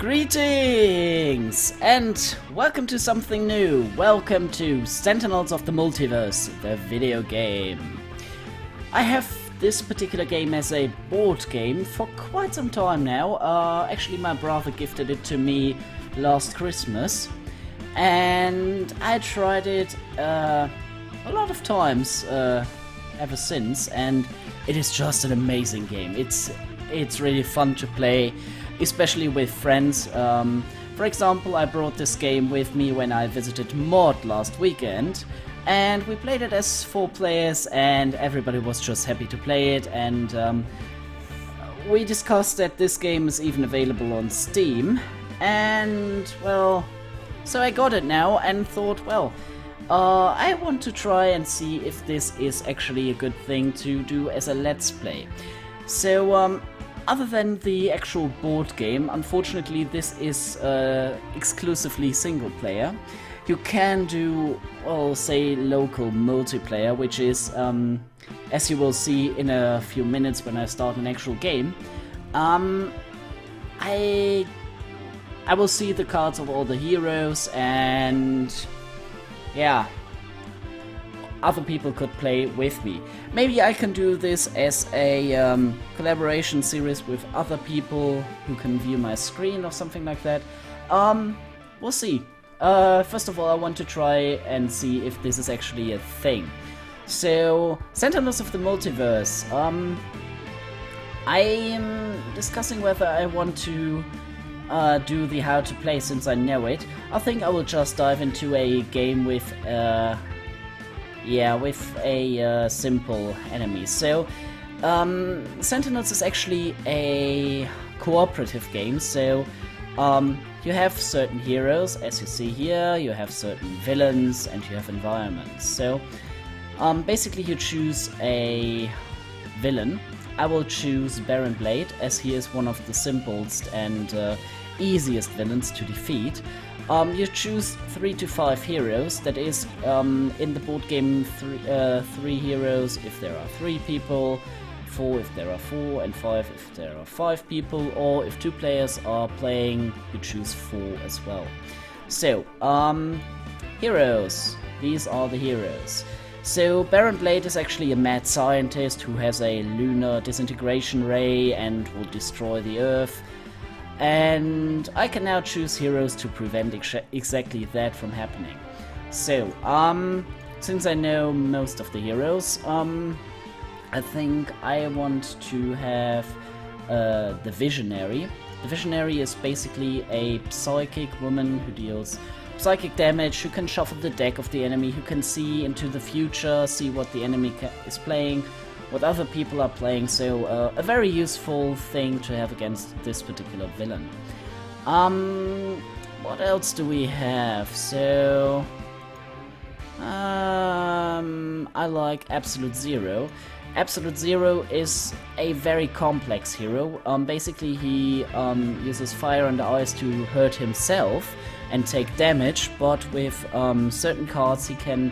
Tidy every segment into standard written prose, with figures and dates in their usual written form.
Greetings and welcome to something new. Welcome to Sentinels of the Multiverse, the video game. I have this particular game as a board game for quite some time now. Actually, my brother gifted it to me last Christmas, and I tried it a lot of times ever since, and it is just an amazing game. It's really fun to play, especially with friends. For example, I brought this game with me when I visited Mod last weekend, and we played it as 4 players, and everybody was just happy to play it. And we discussed that this game is even available on Steam, and well, so I got it now and thought, well, I want to try and see if this is actually a good thing to do as a let's play. So other than the actual board game, unfortunately this is exclusively single player. You can do, well, say local multiplayer, which is, as you will see in a few minutes when I start an actual game, I will see the cards of all the heroes, and yeah, other people could play with me. Maybe I can do this as a collaboration series with other people who can view my screen or something like that. We'll see. First of all, I want to try and see if this is actually a thing. So, Sentinels of the Multiverse. I am discussing whether I want to do the how to play since I know it. I think I will just dive into a game with simple enemy. So, Sentinels is actually a cooperative game, so you have certain heroes, as you see here, you have certain villains, and you have environments. So, basically you choose a villain. I will choose Baron Blade, as he is one of the simplest and easiest villains to defeat. You choose 3 to 5 heroes, that is, in the board game 3 heroes if there are 3 people, 4 if there are 4, and 5 if there are 5 people, or if 2 players are playing, you choose 4 as well. So, heroes. These are the heroes. So, Baron Blade is actually a mad scientist who has a lunar disintegration ray and will destroy the Earth. And I can now choose heroes to prevent exactly that from happening. So, since I know most of the heroes, I think I want to have the Visionary. The Visionary is basically a psychic woman who deals psychic damage, who can shuffle the deck of the enemy, who can see into the future, see what the enemy is playing, what other people are playing, so a very useful thing to have against this particular villain. What else do we have? So, I like Absolute Zero. Absolute Zero is a very complex hero. Basically he uses fire and ice to hurt himself and take damage, but with certain cards he can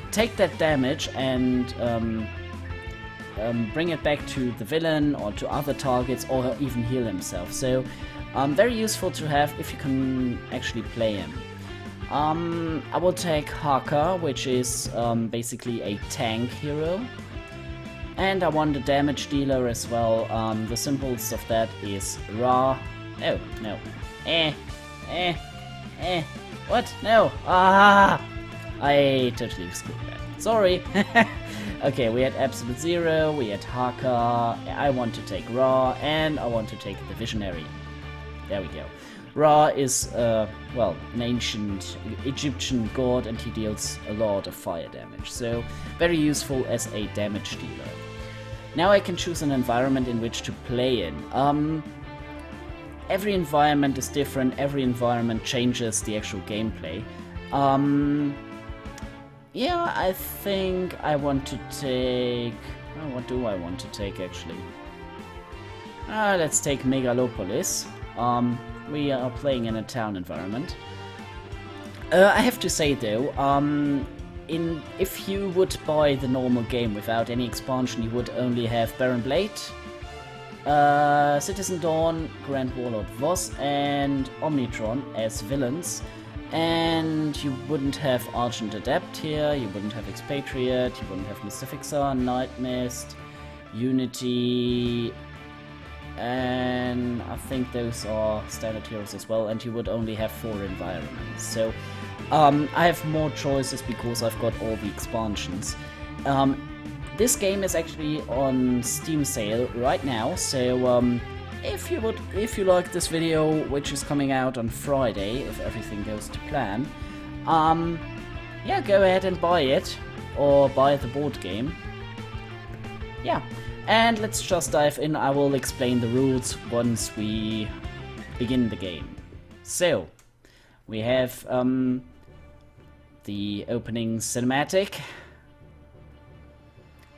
take that damage and bring it back to the villain or to other targets, or even heal himself. So very useful to have if you can actually play him. I will take Haka, which is basically a tank hero. And I want a damage dealer as well. The simplest of that is Ra. Oh, no. What? No. Ah! I totally screwed that. Sorry. Okay, we had Absolute Zero, we had Haka, I want to take Ra, and I want to take the Visionary. There we go. Ra is, well, an ancient Egyptian god, and he deals a lot of fire damage, so very useful as a damage dealer. Now I can choose an environment in which to play in. Every environment is different, every environment changes the actual gameplay. Yeah, I think I want to take... Oh, what do I want to take, actually? Let's take Megalopolis. We are playing in a town environment. I have to say, though, if you would buy the normal game without any expansion, you would only have Baron Blade, Citizen Dawn, Grand Warlord Voss, and Omnitron as villains. And you wouldn't have Argent Adept here, you wouldn't have Expatriate, you wouldn't have Mystific Sun, Night Mist, Unity, and I think those are standard heroes as well, and you would only have 4 environments. So I have more choices because I've got all the expansions. This game is actually on Steam sale right now, so if you like this video, which is coming out on Friday, if everything goes to plan, yeah, go ahead and buy it, or buy the board game. Yeah, and let's just dive in. I will explain the rules once we begin the game. So, we have the opening cinematic.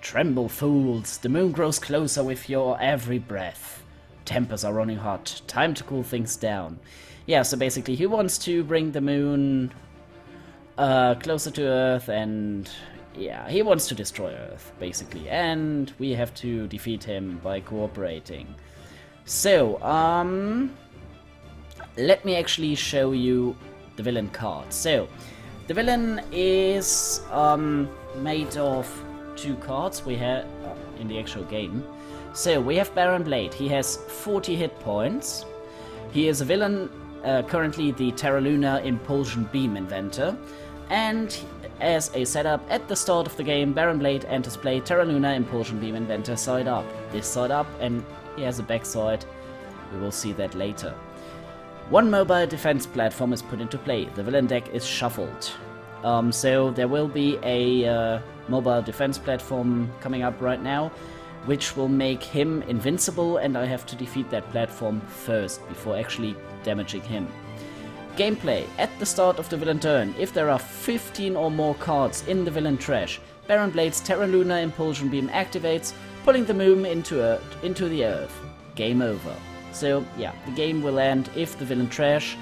Tremble, fools, the moon grows closer with your every breath. Tempers are running hot, time to cool things down. Yeah, so basically he wants to bring the moon closer to Earth, and yeah, he wants to destroy Earth, basically. And we have to defeat him by cooperating. So, let me actually show you the villain card. So, the villain is made of 2 cards we have in the actual game. So we have Baron Blade. He has 40 hit points. He is a villain, currently the terralunar impulsion beam inventor. And as a setup, at the start of the game, Baron Blade enters play terralunar impulsion beam inventor side up. This side up, and he has a backside. We will see that later. 1 mobile defense platform is put into play. The villain deck is shuffled. So there will be a mobile defense platform coming up right now, which will make him invincible, and I have to defeat that platform first before actually damaging him. Gameplay. At the start of the villain turn, if there are 15 or more cards in the villain trash, Baron Blade's terralunar impulsion beam activates, pulling the moon into the earth. Game over. So yeah, the game will end if the villain trash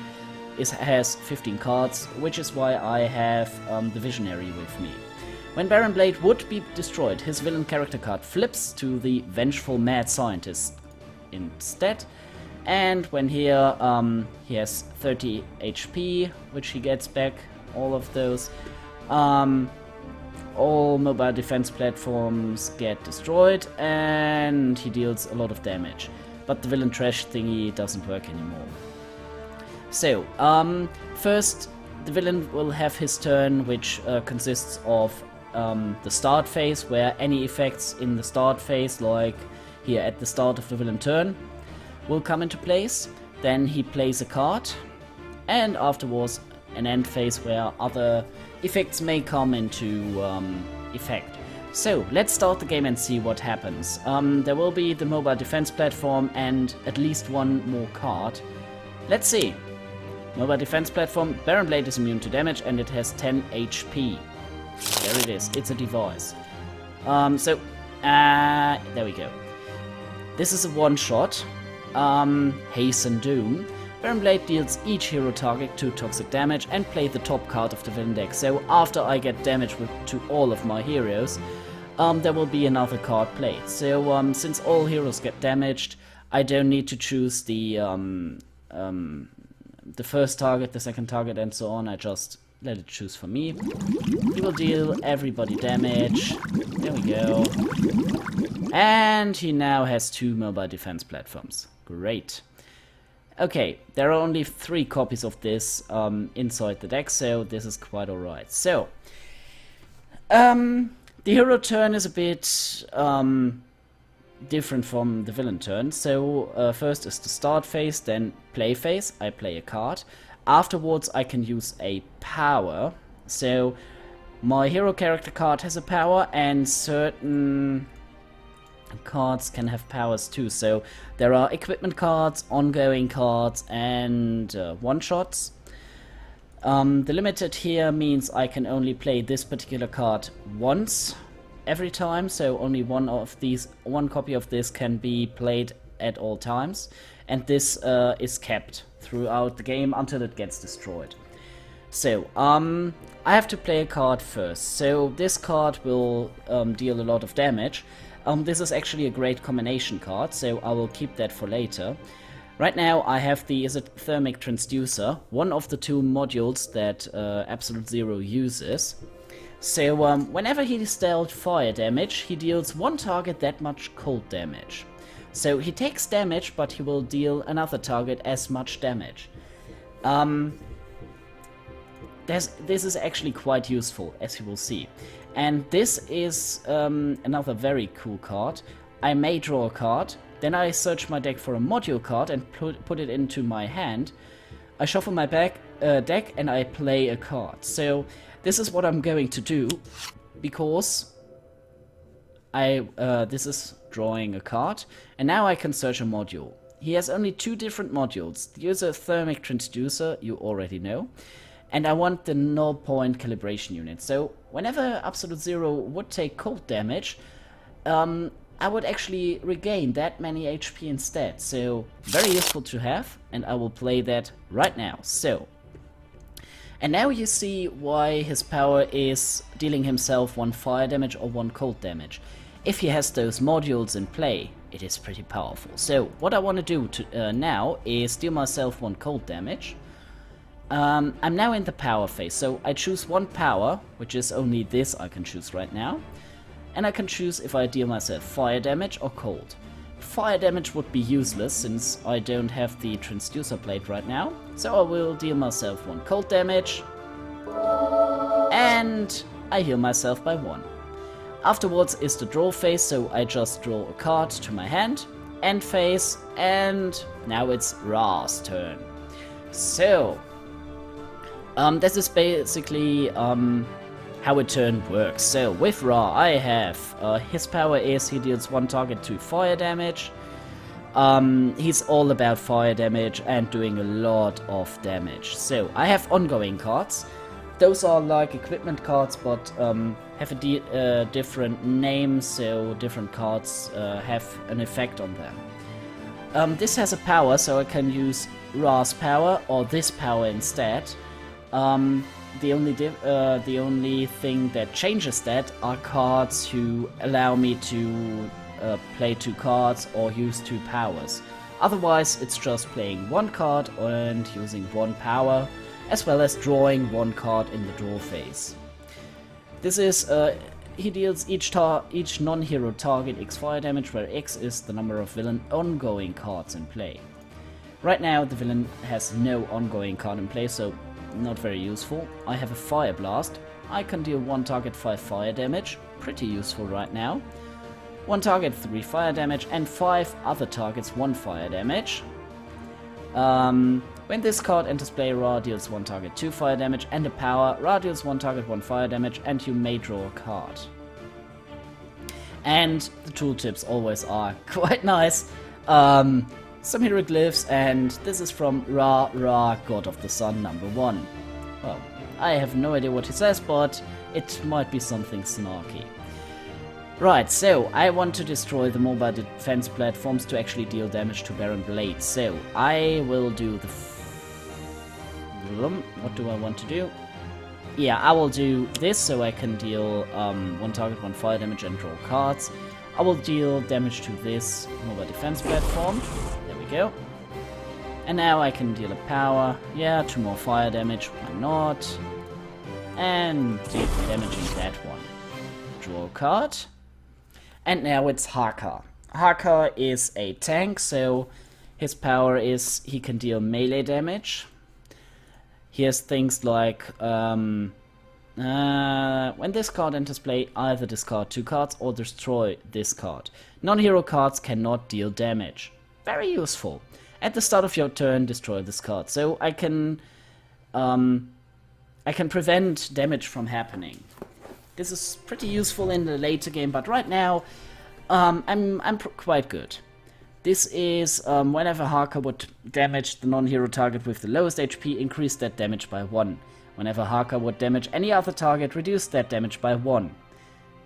has 15 cards, which is why I have the Visionary with me. When Baron Blade would be destroyed, his villain character card flips to the Vengeful Mad Scientist instead. And when here he has 30 HP, which he gets back, all of those. All mobile defense platforms get destroyed, and he deals a lot of damage. But the villain trash thingy doesn't work anymore. So, first the villain will have his turn, which consists of the start phase, where any effects in the start phase, like here at the start of the villain turn, will come into place. Then he plays a card, and afterwards an end phase where other effects may come into effect. So, let's start the game and see what happens. There will be the mobile defense platform and at least 1 more card. Let's see. Mobile defense platform, Baron Blade is immune to damage and it has 10 HP. There it is, it's a device. There we go. This is a one-shot. Hasten Doom. Baron Blade deals each hero target 2 toxic damage and play the top card of the villain deck. So after I get damage to all of my heroes, there will be another card played. So since all heroes get damaged, I don't need to choose the first target, the second target, and so on. I just let it choose for me. He will deal everybody damage. There we go. And he now has 2 mobile defense platforms. Great. Okay, there are only 3 copies of this inside the deck, so this is quite alright. So, the hero turn is a bit different from the villain turn. So, first is the start phase, then play phase. I play a card. Afterwards, I can use a power. So, my hero character card has a power, and certain cards can have powers too. So there are equipment cards, ongoing cards, and one-shots. The limited here means I can only play this particular card once every time, so only one copy of this can be played at all times, and this is kept throughout the game until it gets destroyed. So, I have to play a card first. So this card will deal a lot of damage. This is actually a great combination card, so I will keep that for later. Right now I have the Thermic Transducer, one of the two modules that Absolute Zero uses. So whenever he is dealt fire damage, he deals one target that much cold damage. So he takes damage, but he will deal another target as much damage. This is actually quite useful, as you will see. And this is another very cool card. I may draw a card, then I search my deck for a module card and put it into my hand. I shuffle my deck and I play a card. So this is what I'm going to do, because this is drawing a card, and now I can search a module. He has only two different modules. Use a Thermic Transducer, you already know. And I want the null point calibration unit. So whenever Absolute Zero would take cold damage, I would actually regain that many HP instead. So very useful to have, and I will play that right now. So, and now you see why his power is dealing himself 1 fire damage or 1 cold damage. If he has those modules in play, it is pretty powerful. So what I want to do now is deal myself 1 cold damage. I'm now in the power phase, so I choose 1 power, which is only this I can choose right now. And I can choose if I deal myself fire damage or cold. Fire damage would be useless since I don't have the transducer plate right now, so I will deal myself 1 cold damage. And I heal myself by 1. Afterwards is the draw phase, so I just draw a card to my hand. End phase, and now it's Ra's turn. So this is basically how a turn works. So with Ra, I have his power is he deals 1 target to fire damage. He's all about fire damage and doing a lot of damage. So I have ongoing cards. Those are like equipment cards, but have a different name, so different cards have an effect on them. This has a power, so I can use Ra's power or this power instead. The only thing that changes that are cards who allow me to play 2 cards or use 2 powers. Otherwise, it's just playing 1 card and using 1 power, as well as drawing 1 card in the draw phase. This is he deals each non-hero target X fire damage, where X is the number of villain ongoing cards in play. Right now, the villain has no ongoing card in play, so not very useful. I have a Fire Blast. I can deal 1 target 5 fire damage, pretty useful right now. 1 target 3 fire damage, and 5 other targets 1 fire damage. When this card enters play, Ra deals 1 target 2 fire damage, and a power, Ra deals 1 target 1 fire damage, and you may draw a card. And the tooltips always are quite nice. Some hieroglyphs, and this is from Ra, God of the Sun, number 1. Well, I have no idea what he says, but it might be something snarky. Right, so I want to destroy the mobile defense platforms to actually deal damage to Baron Blade. So I will do the... What do I want to do? Yeah, I will do this so I can deal 1 target 1 fire damage and draw cards. I will deal damage to this mobile defense platform. There we go. And now I can deal a power. Yeah, 2 more fire damage. Why not? And deal damaging that one. Draw a card. And now it's Haka. Haka is a tank, so his power is he can deal melee damage. He has things like when this card enters play, either discard 2 cards or destroy this card. Non-hero cards cannot deal damage. Very useful. At the start of your turn, destroy this card. So I can prevent damage from happening. This is pretty useful in the later game, but right now I'm quite good. This is whenever Haka would damage the non-hero target with the lowest HP, increase that damage by 1. Whenever Haka would damage any other target, reduce that damage by 1.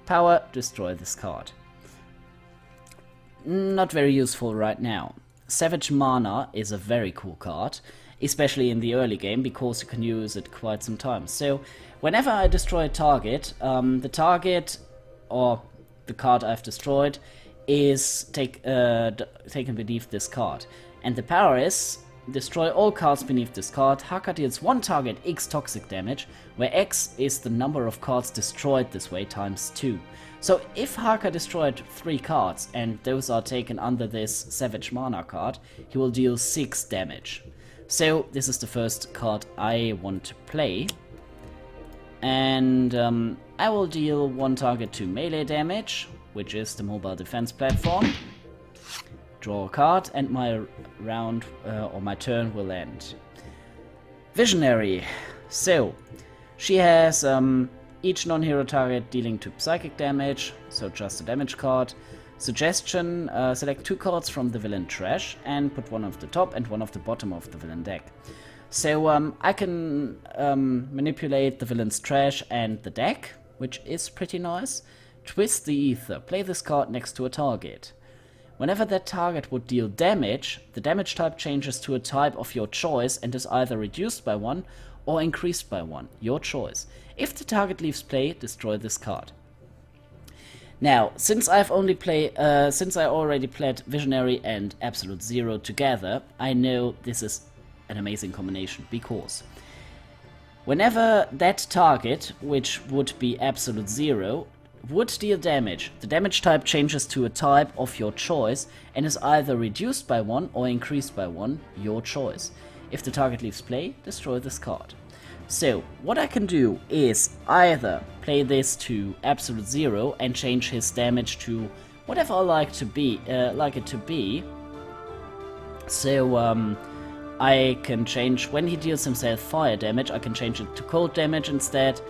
Power, destroy this card. Not very useful right now. Savage Mana is a very cool card, especially in the early game, because you can use it quite some time. So, whenever I destroy a target, the the card I've destroyed is taken beneath this card. And the power is, destroy all cards beneath this card. Haka deals one target X toxic damage, where X is the number of cards destroyed this way times 2. So if Haka destroyed 3 cards, and those are taken under this Savage Mana card, he will deal 6 damage. So this is the first card I want to play. And I will deal one target to melee damage, which is the mobile defense platform. Draw a card, and my round, or my turn will end. Visionary. So, she has each non-hero target dealing 2 psychic damage, so just a damage card. Suggestion, select 2 cards from the villain trash, and put one of the top and one of the bottom of the villain deck. So, I can manipulate the villain's trash and the deck, which is pretty nice. Twist the ether. Play this card next to a target. Whenever that target would deal damage, the damage type changes to a type of your choice and is either reduced by 1 or increased by 1, your choice. If the target leaves play, destroy this card. Now, since I already played Visionary and Absolute Zero together, I know this is an amazing combination, because whenever that target, which would be Absolute Zero, would deal damage, the damage type changes to a type of your choice and is either reduced by 1 or increased by 1, your choice. If the target leaves play, destroy this card. So, what I can do is either play this to Absolute Zero and change his damage to whatever I like it to be. So, I can change, when he deals himself fire damage, I can change it to cold damage instead.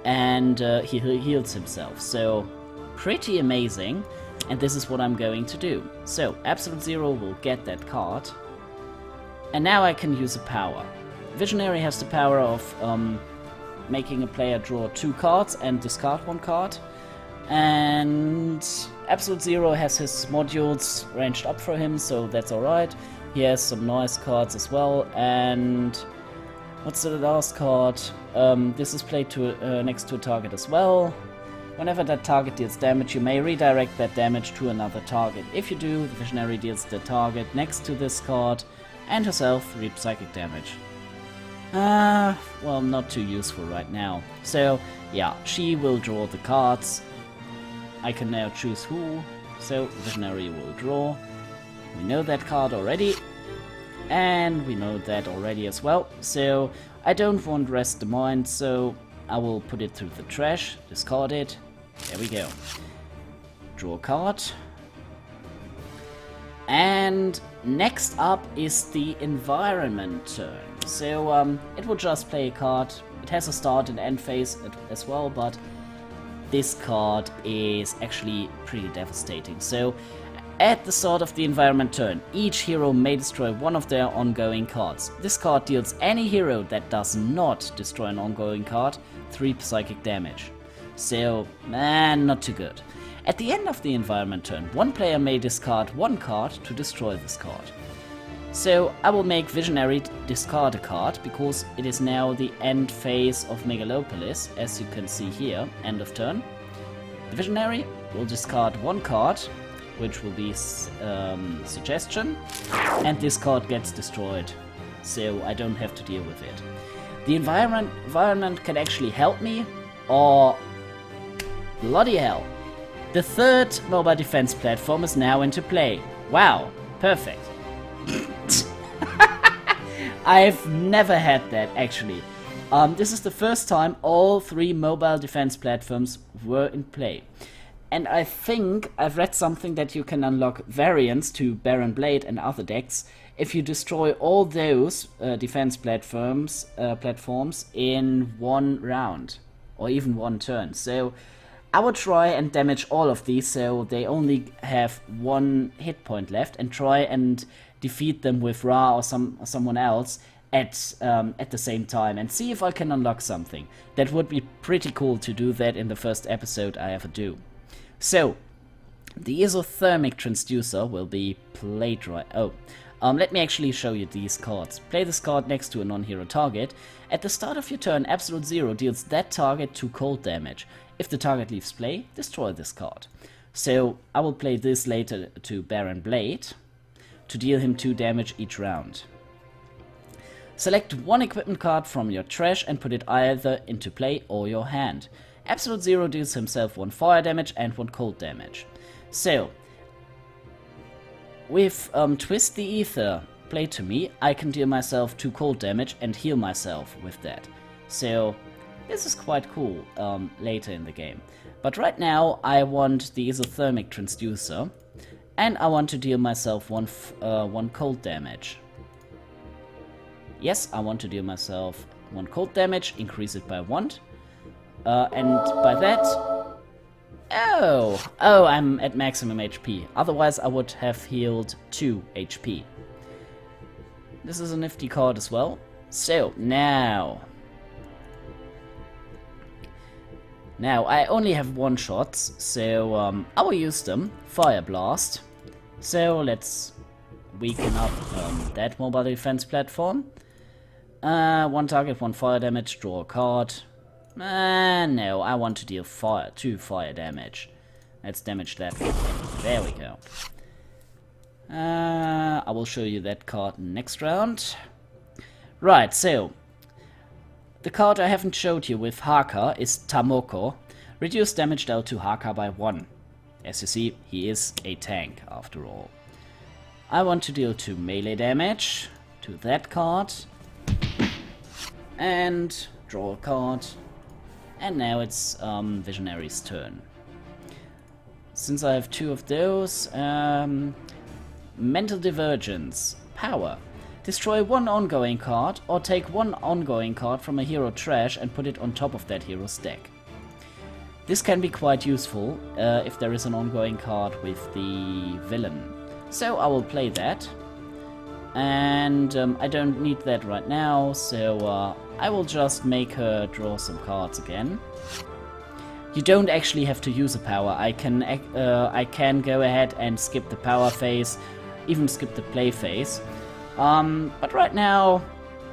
And he heals himself, so pretty amazing, and this is what I'm going to do. So, Absolute Zero will get that card, and now I can use a power. Visionary has the power of making a player draw 2 cards and discard 1 card, and Absolute Zero has his modules ranged up for him, so that's alright. He has some nice cards as well, and what's the last card? This is played to next to a target as well. Whenever that target deals damage, you may redirect that damage to another target. If you do, the Visionary deals the target next to this card and herself 3 psychic damage. Well, not too useful right now. So, yeah, she will draw the cards. I can now choose who. So, Visionary will draw. We know that card already. And we know that already as well. So, I don't want Rest the Mind, so I will put it through the trash, discard it. There we go. Draw a card. And next up is the environment turn. So it will just play a card. It has a start and end phase as well, but this card is actually pretty devastating. So at the start of the environment turn, each hero may destroy one of their ongoing cards. This card deals any hero that does not destroy an ongoing card 3 psychic damage. So, not too good. At the end of the environment turn, one player may discard 1 card to destroy this card. So, I will make Visionary discard a card, because it is now the end phase of Megalopolis, as you can see here, end of turn. The Visionary will discard 1 card, which will be Suggestion, and this card gets destroyed, so I don't have to deal with it. The environment can actually help me, or bloody hell. The 3rd mobile defense platform is now into play. Wow, perfect. I've never had that, actually. This is the first time all 3 mobile defense platforms were in play. And I think I've read something that you can unlock variants to Baron Blade and other decks if you destroy all those defense platforms in 1 round, or even 1 turn. So I would try and damage all of these so they only have 1 hit point left, and try and defeat them with Ra or someone else at the same time, and see if I can unlock something. That would be pretty cool to do that in the first episode I ever do. So, the isothermic transducer will be played right... let me actually show you these cards. Play this card next to a non-hero target. At the start of your turn, Absolute Zero deals that target 2 cold damage. If the target leaves play, destroy this card. So I will play this later to Baron Blade to deal him 2 damage each round. Select 1 equipment card from your trash and put it either into play or your hand. Absolute Zero deals himself 1 fire damage and 1 cold damage. So, with Twist the Ether played to me, I can deal myself 2 cold damage and heal myself with that. So, this is quite cool later in the game. But right now, I want the Isothermic Transducer, and I want to deal myself 1 cold damage. Yes, I want to deal myself 1 cold damage, increase it by 1. And by that... Oh, I'm at maximum HP. Otherwise, I would have healed 2 HP. This is a nifty card as well. So, now, I only have 1 shots, so I will use them. Fire Blast. So, let's weaken up that mobile defense platform. 1 target, 1 fire damage, draw a card. No, I want to deal 2 fire damage. Let's damage that one. There we go. I will show you that card next round. Right, so the card I haven't showed you with Haka is Tamoko. Reduce damage dealt to Haka by 1. As you see, he is a tank after all. I want to deal 2 melee damage to that card. And draw a card. And now it's Visionary's turn. Since I have 2 of those, Mental Divergence. Power. Destroy 1 ongoing card, or take 1 ongoing card from a hero trash and put it on top of that hero's deck. This can be quite useful if there is an ongoing card with the villain. So I will play that. And I don't need that right now, so I will just make her draw some cards again. You don't actually have to use a power. I can go ahead and skip the power phase, even skip the play phase. But right now,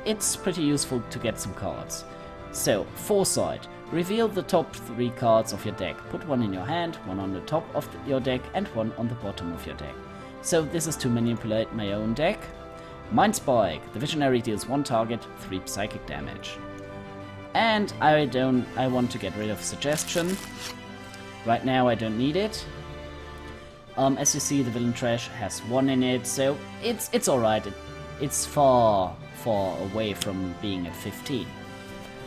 it's pretty useful to get some cards. So, Foresight. Reveal the top 3 cards of your deck. Put 1 in your hand, 1 on the top of your deck, and 1 on the bottom of your deck. So this is to manipulate my own deck. Mind Spike. The Visionary deals 1 target, 3 psychic damage. And I want to get rid of Suggestion. Right now I don't need it. As you see, the villain trash has 1 in it, so it's alright. It's far away from being at 15.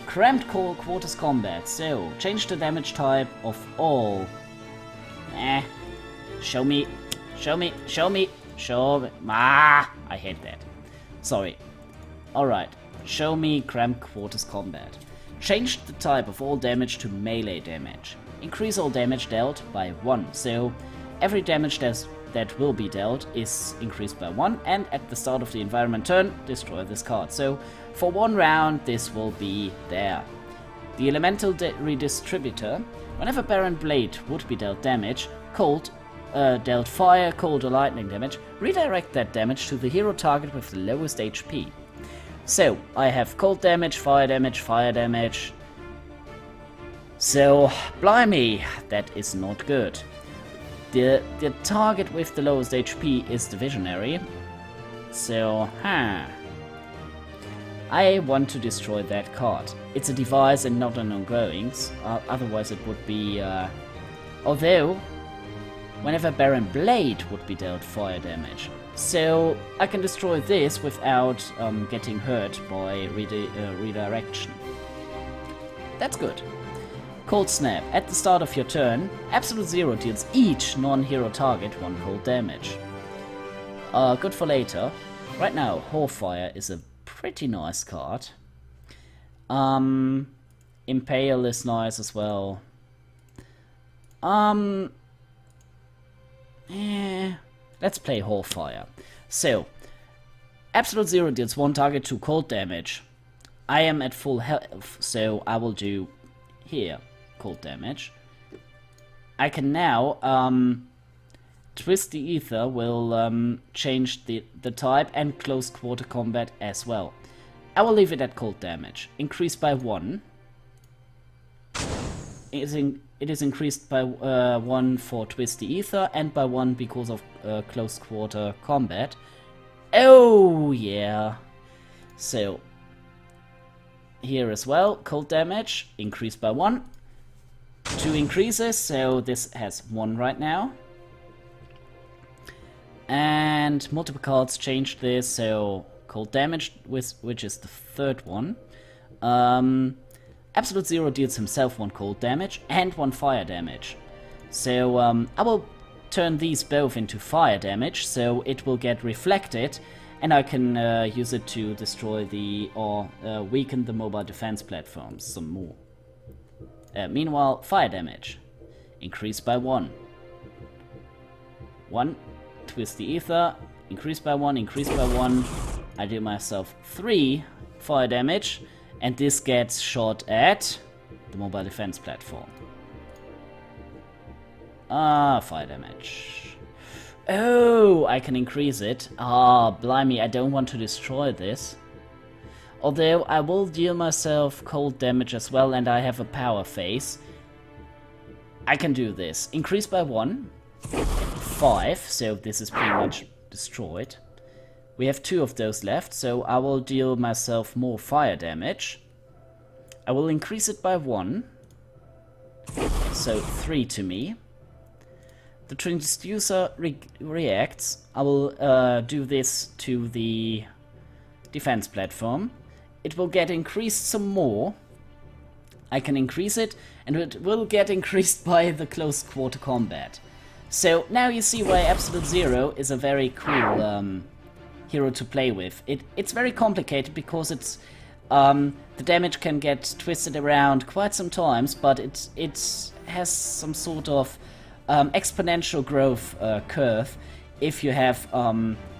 Cramped Quarters Combat. So change the damage type of all. Show me. I hate that. Sorry. Alright. Show me Cramped Quarters Combat. Change the type of all damage to melee damage. Increase all damage dealt by 1. So every damage that will be dealt is increased by 1, and at the start of the environment turn, destroy this card. So for 1 round, this will be there. The Elemental Redistributor. Whenever Baron Blade would be dealt damage, dealt fire, cold, or lightning damage, redirect that damage to the hero target with the lowest HP. So, I have cold damage, fire damage. So, blimey, that is not good. The target with the lowest HP is the Visionary. So, I want to destroy that card. It's a device and not an ongoings, otherwise it would be... although, whenever Baron Blade would be dealt fire damage. So I can destroy this without getting hurt by redirection. That's good. Cold Snap. At the start of your turn, Absolute Zero deals each non-hero target 1 cold damage. Good for later. Right now, Whorefire is a pretty nice card. Impale is nice as well. Let's play Whorefire. So, Absolute Zero deals 1 target to cold damage. I am at full health, so I will do here cold damage. I can now Twist the Ether will change the type and close quarter combat as well. I will leave it at cold damage. Increase by 1. it is increased by 1 for Twisty Ether and by 1 because of close quarter combat. Oh yeah. So here as well, cold damage increased by 1. 2 increases, so this has 1 right now. And multiple cards changed this, so cold damage, which is the third one. Absolute Zero deals himself 1 cold damage and 1 fire damage. So I will turn these both into fire damage, so it will get reflected, and I can use it to destroy or weaken the mobile defense platforms some more. Meanwhile, fire damage increased by 1. 1. Twist the Ether, increased by 1, increased by 1. I deal myself 3 fire damage, and this gets shot at the mobile defense platform. Fire damage. Oh, I can increase it. Blimey, I don't want to destroy this. Although I will deal myself cold damage as well, and I have a power phase. I can do this. Increase by 1. 5, so this is pretty much destroyed. We have 2 of those left, so I will deal myself more fire damage. I will increase it by 1. So 3 to me. The transducer reacts. I will do this to the defense platform. It will get increased some more. I can increase it, and it will get increased by the close quarter combat. So now you see why Absolute Zero is a very cool hero to play with. It's very complicated because it's the damage can get twisted around quite some times, but it has some sort of exponential growth curve if you have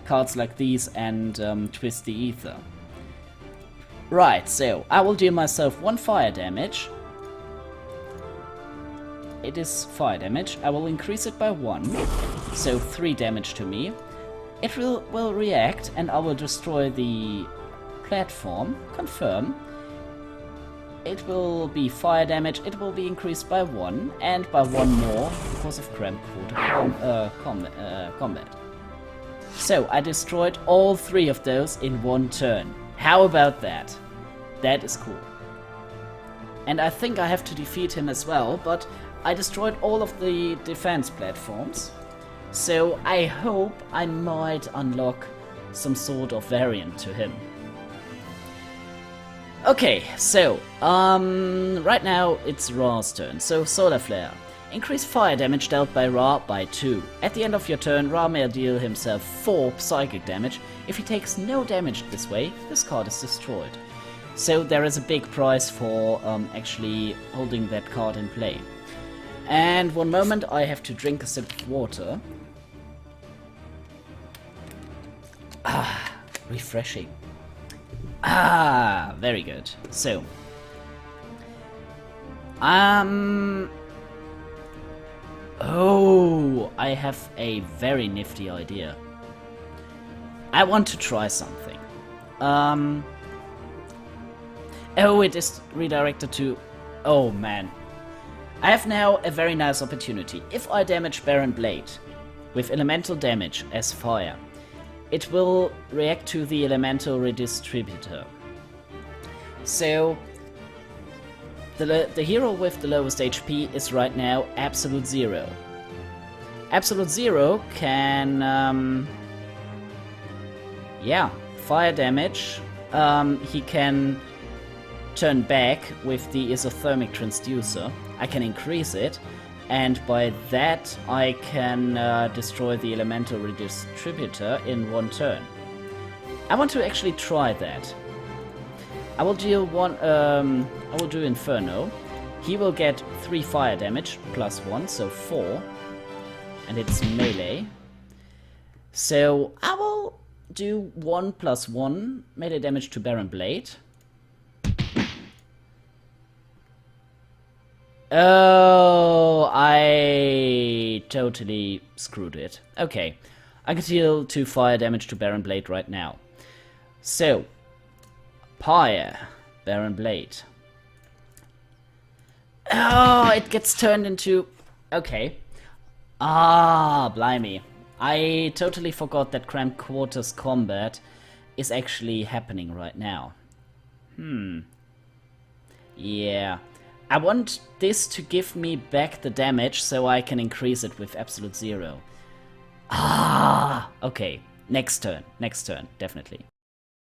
cards like these and Twist the Ether. Right, so I will deal myself 1 fire damage. It is fire damage. I will increase it by 1, so 3 damage to me. It will react, and I will destroy the platform. Confirm. It will be fire damage. It will be increased by 1, and by 1 more because of cramped quarter combat. So I destroyed all 3 of those in 1 turn. How about that? That is cool. And I think I have to defeat him as well, but I destroyed all of the defense platforms, so I hope I might unlock some sort of variant to him. Okay, so, right now it's Ra's turn, so Solar Flare. Increase fire damage dealt by Ra by 2. At the end of your turn, Ra may deal himself 4 psychic damage. If he takes no damage this way, this card is destroyed. So there is a big prize for actually holding that card in play. And 1 moment, I have to drink a sip of water. Refreshing. Very good. So, oh, I have a very nifty idea. I want to try something. Oh, it is redirected to... Oh, man. I have now a very nice opportunity. If I damage Baron Blade with elemental damage as fire, it will react to the elemental redistributor. So, the hero with the lowest HP is right now Absolute Zero. Absolute Zero can... yeah, fire damage. He can turn back with the isothermic transducer. I can increase it, and by that I can destroy the elemental redistributor in 1 turn. I want to actually try that. I will deal 1. I will do Inferno. He will get 3 fire damage plus 1, so 4, and it's melee. So I will do 1 plus 1 melee damage to Baron Blade. Oh, I totally screwed it. Okay, I can deal 2 fire damage to Baron Blade right now. So, Pyre, Baron Blade. Oh, it gets turned into... Okay. Ah, blimey. I totally forgot that cramped quarters combat is actually happening right now. Yeah. I want this to give me back the damage so I can increase it with absolute zero. Ah, okay. Next turn, definitely.